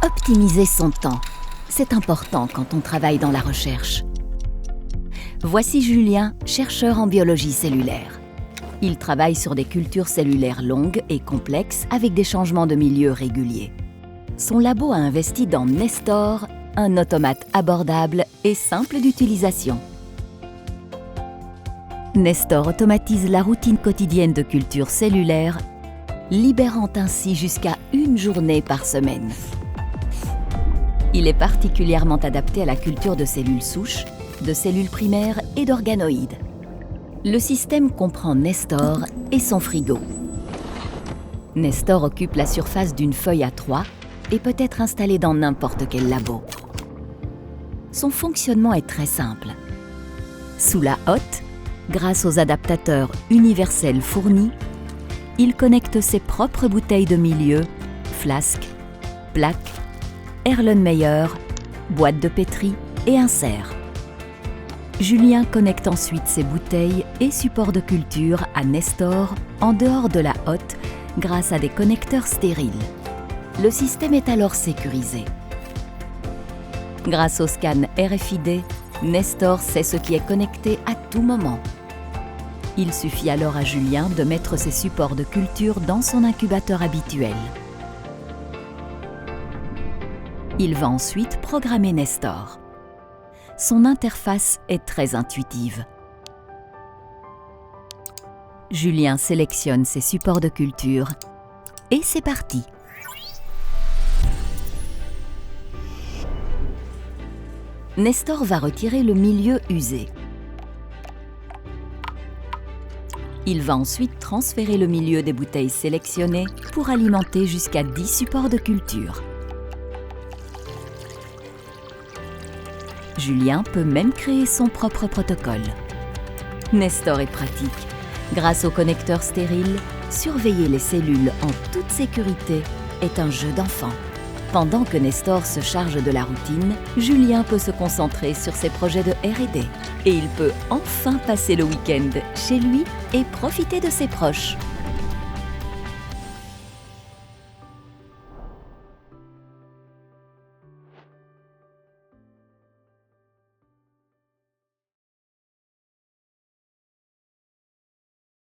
Optimiser son temps, c'est important quand on travaille dans la recherche. Voici Julien, chercheur en biologie cellulaire. Il travaille sur des cultures cellulaires longues et complexes avec des changements de milieu réguliers. Son labo a investi dans Nestor, un automate abordable et simple d'utilisation. Nestor automatise la routine quotidienne de culture cellulaire, libérant ainsi jusqu'à 1 journée par semaine. Il est particulièrement adapté à la culture de cellules souches, de cellules primaires et d'organoïdes. Le système comprend Nestor et son frigo. Nestor occupe la surface d'une feuille A3 et peut être installé dans n'importe quel labo. Son fonctionnement est très simple. Sous la hotte, grâce aux adaptateurs universels fournis, il connecte ses propres bouteilles de milieu, flasques, plaques, Erlenmeyer, boîtes de pétri et inserts. Julien connecte ensuite ses bouteilles et supports de culture à Nestor en dehors de la hotte grâce à des connecteurs stériles. Le système est alors sécurisé. Grâce au scan RFID, Nestor sait ce qui est connecté à tout moment. Il suffit alors à Julien de mettre ses supports de culture dans son incubateur habituel. Il va ensuite programmer Nestor. Son interface est très intuitive. Julien sélectionne ses supports de culture et c'est parti. Nestor va retirer le milieu usé. Il va ensuite transférer le milieu des bouteilles sélectionnées pour alimenter jusqu'à 10 supports de culture. Julien peut même créer son propre protocole. Nestor est pratique. Grâce au connecteur stérile, surveiller les cellules en toute sécurité est un jeu d'enfant. Pendant que Nestor se charge de la routine, Julien peut se concentrer sur ses projets de R&D. Et il peut enfin passer le week-end chez lui et profiter de ses proches.